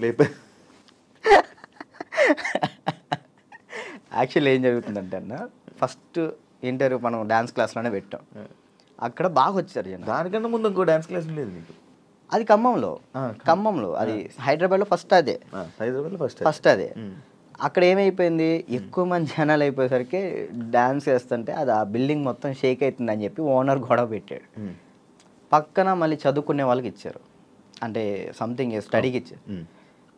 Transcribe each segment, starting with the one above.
లేపే యాక్చువల్లీ ఏం జరుగుతుందంటే అన్న, ఫస్ట్ ఇంటర్వ్యూ మనం డ్యాన్స్ క్లాస్లోనే పెట్టాం. అక్కడ బాగా వచ్చారు జనం. దానికన్నా ముందు ఇంకో డ్యాన్స్ క్లాస్ ఉండేది నీకు? అది ఖమ్మంలో అది హైదరాబాద్లో ఫస్ట్ అదే. హైదరాబాద్లో ఫస్ట్ అదే. అక్కడ ఏమైపోయింది, ఎక్కువ మంది జనాలు అయిపోయేసరికి డ్యాన్స్ చేస్తుంటే అది ఆ బిల్డింగ్ మొత్తం షేక్ అవుతుందని చెప్పి ఓనర్ గొడవ పెట్టాడు. పక్కన మళ్ళీ చదువుకునే వాళ్ళకి ఇచ్చారు, అంటే సంథింగ్ స్టడీకి ఇచ్చారు.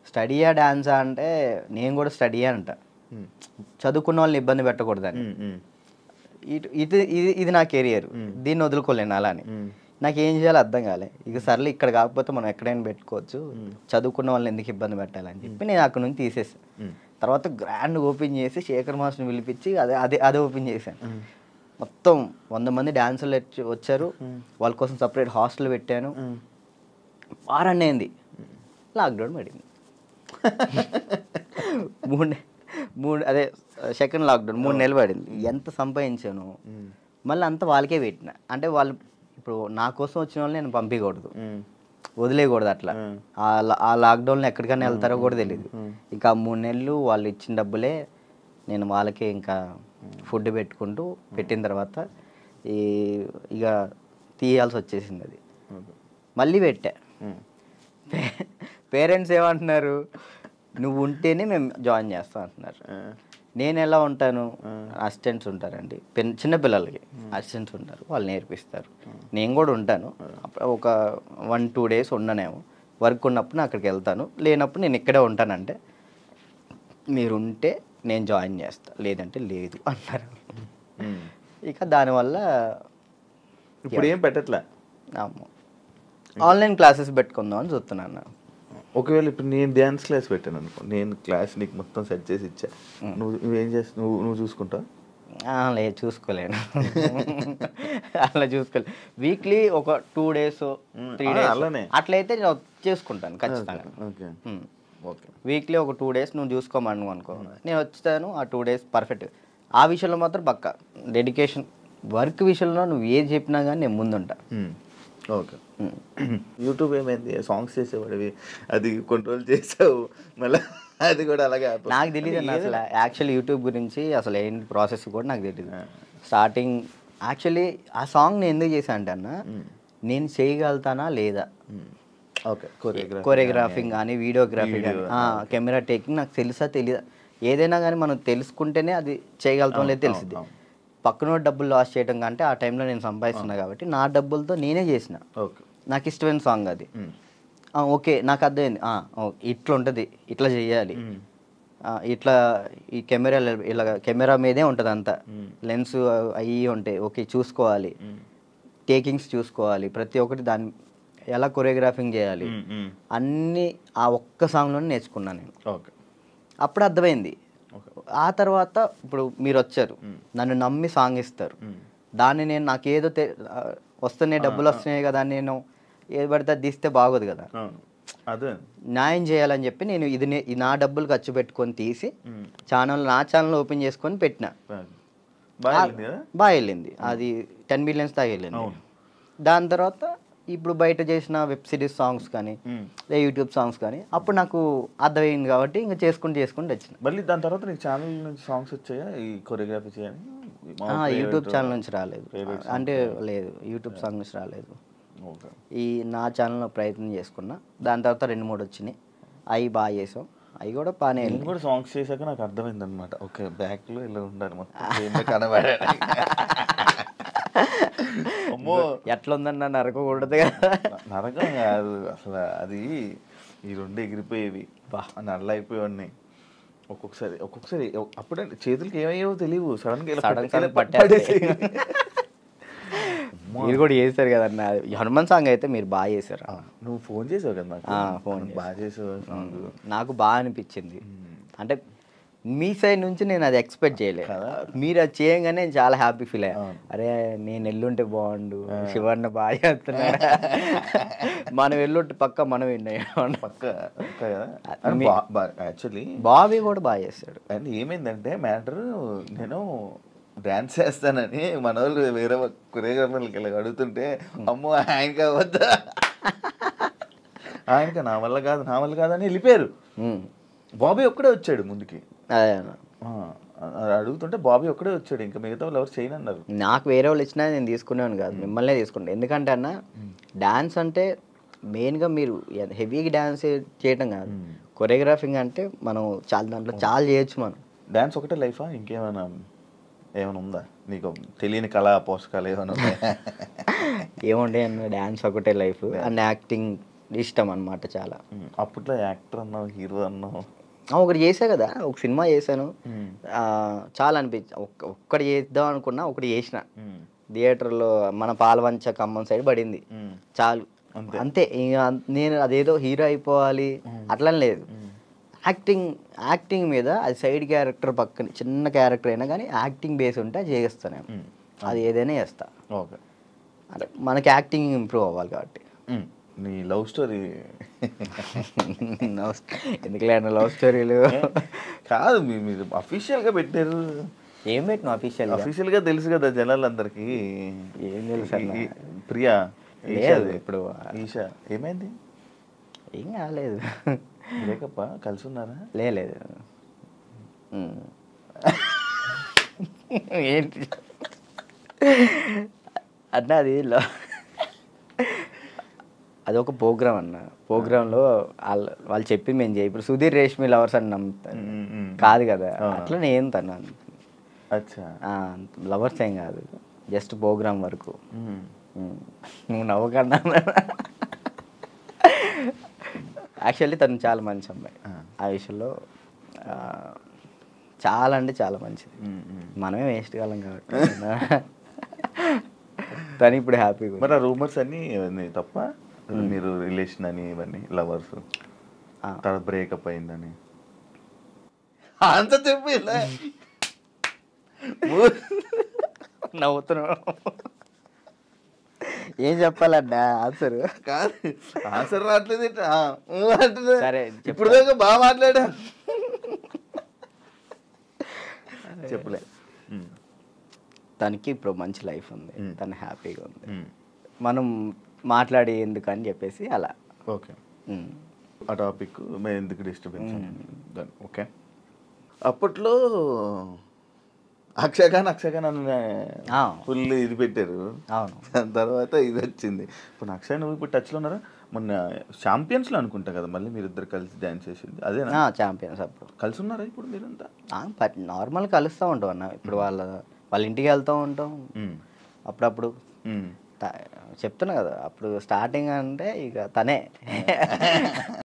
స్టడీయా డ్యాన్సా అంటే నేను కూడా స్టడీయా అంట, చదువుకున్న వాళ్ళని ఇబ్బంది పెట్టకూడదని. ఇది నా కెరియర్, దీన్ని వదులుకోలేను అలా అని. నాకు ఏం చేయాలో అర్థం కాలే. ఇక సర్లే ఇక్కడ కాకపోతే మనం ఎక్కడైనా పెట్టుకోవచ్చు, చదువుకున్న వాళ్ళని ఎందుకు ఇబ్బంది పెట్టాలని చెప్పి నేను అక్కడ నుంచి తీసేసాను. తర్వాత గ్రాండ్ ఓపెన్ చేసి శేఖర్ మాస్టర్ని పిలిపించి అదే ఓపెన్ చేశాను. మొత్తం 100 మంది డాన్సర్లు వచ్చారు, వాళ్ళ కోసం సపరేట్ హాస్టల్ పెట్టాను. వారాన్ని అయింది, లాక్డౌన్ పడింది. అదే సెకండ్ లాక్డౌన్ 3 నెలలు పడింది. ఎంత సంపాదించాను మళ్ళీ అంతా వాళ్ళకే పెట్టిన. అంటే వాళ్ళు ఇప్పుడు నా కోసం వచ్చిన వాళ్ళని నేను పంపించకూడదు, వదిలేయకూడదు. అట్లా ఆ లాక్డౌన్లో ఎక్కడికైనా వెళ్తారో కూడా తెలియదు. ఇంకా 3 నెలలు వాళ్ళు ఇచ్చిన డబ్బులే నేను వాళ్ళకే ఇంకా ఫుడ్ పెట్టుకుంటూ పెట్టిన తర్వాత ఇక తీయాల్సి వచ్చేసింది. అది మళ్ళీ పెట్టా. పేరెంట్స్ ఏమంటున్నారు, నువ్వు ఉంటేనే మేము జాయిన్ చేస్తాం అంటున్నారు. నేను ఎలా ఉంటాను, అసిస్టెంట్స్ ఉంటారండి, చిన్నపిల్లలకి అసిస్టెంట్స్ ఉంటారు, వాళ్ళు నేర్పిస్తారు. నేను కూడా ఉంటాను, ఒక 1-2 డేస్ ఉండనేమో. వర్క్ ఉన్నప్పుడు నేను అక్కడికి వెళ్తాను, లేనప్పుడు నేను ఇక్కడే ఉంటానంటే మీరు ఉంటే నేను జాయిన్ చేస్తా, లేదంటే లేదు అంటారు. ఇక దానివల్ల ఇప్పుడు ఏం పెట్టట్లే. ఆన్లైన్ క్లాసెస్ పెట్టుకుందాం అని చూస్తున్నాను. ఒకవేళ ఇప్పుడు నేను డ్యాన్స్ క్లాస్ పెట్టాను అనుకో, నేను క్లాస్ నీకు మొత్తం సెట్ చేసి ఇచ్చా, నువ్వేం చేస్తావు? నువ్వు చూసుకుంటావు? లేదు, చూసుకోలేను. అలా చూసుకోలేదు. వీక్లీ ఒక 2 days 3 days అలానే అట్లయితే నేను చేసుకుంటాను ఖచ్చితంగా. ఓకే, వీక్లీ ఒక 2 days నువ్వు చూసుకోమను అనుకో, నేను వచ్చాను ఆ 2 days పర్ఫెక్ట్. ఆ విషయంలో మాత్రం పక్కా డెడికేషన్. వర్క్ విషయంలో నువ్వు ఏది చెప్పినా కానీ నేను ముందుంటా. ఓకే. యూట్యూబ్ ఏమైంది, సాంగ్స్ చేసేవాడివి, అది కంట్రోల్ చేసావు మళ్ళీ అది కూడా అలాగే. నాకు తెలియదు అన్న అసలు యాక్చువల్లీ యూట్యూబ్ గురించి అసలు ఏంటి ప్రాసెస్ కూడా నాకు తెలియదు. స్టార్టింగ్ యాక్చువల్లీ ఆ సాంగ్ నేను ఎందుకు చేశాను అంటే అన్న, నేను చేయగలుగుతానా లేదా, ఓకే, కొరియోగ్రాఫింగ్ కానీ వీడియోగ్రఫీ కానీ కెమెరా టేకింగ్ నాకు తెలుసా తెలియదా, ఏదైనా కానీ మనం తెలుసుకుంటేనే అది చేయగలుగుతాం లేదు తెలిసింది. పక్కన డబ్బులు లాస్ చేయడం కంటే ఆ టైంలో నేను సంపాదిస్తున్నా కాబట్టి నా డబ్బులతో నేనే చేసిన. నాకు ఇష్టమైన సాంగ్ అది. ఓకే, నాకు అర్థమైంది, ఇట్లా ఉంటుంది, ఇట్లా చేయాలి, ఇట్లా ఈ కెమెరా మీదే ఉంటుంది అంతా, లెన్స్ అవి ఉంటాయి, ఓకే చూసుకోవాలి, టేకింగ్స్ చూసుకోవాలి, ప్రతి ఒక్కటి దాన్ని ఎలా కొరియోగ్రాఫింగ్ చేయాలి అన్నీ ఆ ఒక్క సాంగ్లోనే నేర్చుకున్నాను నేను. అప్పుడు అర్థమైంది. ఆ తర్వాత ఇప్పుడు మీరు వచ్చారు, నన్ను నమ్మి సాంగ్ ఇస్తారు, దాన్ని నేను నాకేదో వస్తున్నాయి డబ్బులు వస్తున్నాయి కదా, నేను ఏది పడితే అది తీస్తే బాగోదు కదా, న్యాయం చేయాలని చెప్పి నేను ఇది నా డబ్బులు ఖర్చు పెట్టుకొని తీసి నా ఛానల్ ఓపెన్ చేసుకొని పెట్టిన. బాగా వెళ్ళింది, అది 10 million దాకా వెళ్ళింది. దాని తర్వాత ఇప్పుడు బయట చేసిన వెబ్ సిరీస్ సాంగ్స్ కానీ యూట్యూబ్ సాంగ్స్ కానీ అప్పుడు నాకు అర్థమైంది కాబట్టి ఇంకా చేసుకుంటూ వచ్చిన. మళ్ళీ దాని తర్వాత నీకు ఛానల్ నుంచి సాంగ్స్ వచ్చాయా ఈ కొరియోగ్రఫీ చేయని? యూట్యూబ్ ఛానల్ నుంచి రాలేదు, అంటే లేదు, యూట్యూబ్ సాంగ్ నుంచి రాలేదు. ఈ నా ఛానల్లో ప్రయత్నం చేసుకున్నా, దాని తర్వాత 2-3 వచ్చినాయి, అవి బాగా చేసాం, అవి కూడా బాగానే. నేను కూడా సాంగ్స్ చేశాక నాకు అర్థమైంది అనమాట, ఓకే బ్యాక్లో ఇలా ఉండాలి మొత్తం కనబడే. అమ్మో ఎట్లా ఉందన్న నరకకూడదు కదా. నరకం కాదు అసలు, అది ఈ 2 ఎగిరిపోయేవి, నల్ల అయిపోయి ఒక్కొక్కసారి అప్పుడే చేతులకి ఏమయ్యేవో తెలియవు, సడన్గా పట్టేసి. మీరు కూడా చేశారు కదన్న హనుమాన్ సాంగ్, అయితే మీరు బాగా చేశారు. నువ్వు ఫోన్ చేసావు కదా నాకు, ఫోన్ బాగా చేసావు, నాకు బాగా అనిపించింది. అంటే మీ సైడ్ నుంచి నేను అది ఎక్స్పెక్ట్ చేయలేదు, మీరు అది చేయగానే నేను చాలా హ్యాపీ ఫీల్ అయ్యా. అరే నేను ఎల్లుంటే బాగుండు, శివన్న బాగా చేస్తున్నాడు, మనం ఎల్లుంటే పక్క మనం యాక్చువల్లీ బాబీ కూడా బాగా చేస్తాడు. అండ్ ఏమైందంటే మ్యాటర్, నేను డాన్స్ చేస్తానని మన వాళ్ళు వేరే కొరియోగ్రాఫర్లకి ఇలా అడుగుతుంటే, అమ్మో ఆయన కావద్దా ఆయనకి నా వల్ల కాదు అని వెళ్ళిపోయారు. బాబీ ఒక్కడే వచ్చాడు ముందుకి. అదే అడుగుతుంటే బాబీ ఒక్కడే వచ్చాడు, ఇంకా మిగతా వాళ్ళు ఎవరు చేయనన్నారు. నాకు వేరే వాళ్ళు ఇచ్చినా నేను తీసుకునేవాను కాదు, మిమ్మల్నే తీసుకుంటాను. ఎందుకంటే అన్న డ్యాన్స్ అంటే మెయిన్గా మీరు హెవీగా డ్యాన్స్ చేయటం కాదు, కొరియోగ్రాఫింగ్ అంటే మనం దాంట్లో చాలా చేయొచ్చు. మనం డ్యాన్స్ ఒకటే లైఫా, ఇంకేమైనా ఉందా నీకు తెలియని కళా పోషకాలు ఏమైనా ఉన్నాయా? ఏముండే అన్న, డ్యాన్స్ ఒకటే లైఫ్ అండ్ యాక్టింగ్ ఇష్టం అనమాట చాలా. అప్పట్లో యాక్టర్ అన్నావు, హీరో అన్నావు. ఒకటి చేసా కదా, ఒక సినిమా చేశాను, చాలా అనిపించి ఒక్కటి చేద్దాం అనుకున్నా, ఒకటి చేసిన థియేటర్లో మన పాలవంచ ఖమ్మం సైడ్ పడింది, చాలు అంతే. ఇక నేను అదేదో హీరో అయిపోవాలి అట్లా లేదు, యాక్టింగ్ మీద అది సైడ్ క్యారెక్టర్ పక్కన చిన్న క్యారెక్టర్ అయినా కానీ యాక్టింగ్ బేస్ ఉంటే అది చేస్తాను, అది ఏదైనా చేస్తా. ఓకే, అంటే మనకి యాక్టింగ్ ఇంప్రూవ్ అవ్వాలి కాబట్టి. నీ లవ్ స్టోరీ ఎందుకులే అన్న లవ్ స్టోరీలు కాదు, మీరు అఫీషియల్గా పెట్టారు. ఏం పెట్టిన అఫీషియల్గా తెలుసు కదా జనాలందరికీ. ఏం తెలుసు ప్రియా ఇప్పుడు ఈషా ఏమైంది? ఏం కాలేదు, బ్రేకప్ కలిసి ఉన్నారా? లేదు ఏంటి అన్న, అది ఒక ప్రోగ్రామ్ అన్న, ప్రోగ్రాంలో వాళ్ళు చెప్పి మేము చేయి. ఇప్పుడు సుధీర్ రేష్మి లవర్స్ అని నమ్ముతాను కాదు కదా, అట్లా నేను తను లవర్స్ ఏం కాదు, జస్ట్ ప్రోగ్రామ్ వరకు. నువ్వు నవ్వకన్నా, యాక్చువల్లీ తను చాలా మంచి అమ్మాయి, ఆ విషయంలో చాలా అంటే చాలా మంచిది. మనమే వేస్ట్ కాలం కాబట్టి తను ఇప్పుడు హ్యాపీగా. మరి ఆ రూమర్స్ అన్నీ తప్ప, మీరు రిలేషన్ అని ఇవన్నీ లవర్స్ తర్వాత బ్రేకప్ అయిందని అంత చెప్పి నవ్వుతున్నావు, ఏం చెప్పాలన్నా ఆన్సర్? కాదు, ఆన్సర్ రావట్లేదు. సరే ఇప్పుడు దాకా బాగా మాట్లాడా, చెప్పలే. తనకి ఇప్పుడు మంచి లైఫ్ ఉంది, తను హ్యాపీగా ఉంది, మనం మాట్లాడి ఎందుకు అని చెప్పేసి అలా. ఓకే, ఆ టాపిక్ మేము ఎందుకు డిస్టర్బెన్స్. ఓకే, అప్పట్లో అక్షయఖాన్ ఫుల్ ఇది పెట్టారు. అవును, దాని తర్వాత ఇది వచ్చింది. ఇప్పుడు అక్షయ్ నువ్వు ఇప్పుడు టచ్లో ఉన్నారా? మొన్న ఛాంపియన్స్లో అనుకుంటా కదా మళ్ళీ మీరిద్దరు కలిసి డ్యాన్స్ చేసింది, అదేనా? ఛాంపియన్స్ అప్పుడు కలిసి ఉన్నారా ఇప్పుడు మీరంతా? నార్మల్ కలుస్తూ ఉంటాం అన్న, ఇప్పుడు వాళ్ళ ఇంటికి వెళ్తూ ఉంటాం అప్పుడప్పుడు. చెప్తున్నా కదా, అప్పుడు స్టార్టింగ్ అంటే ఇక తనే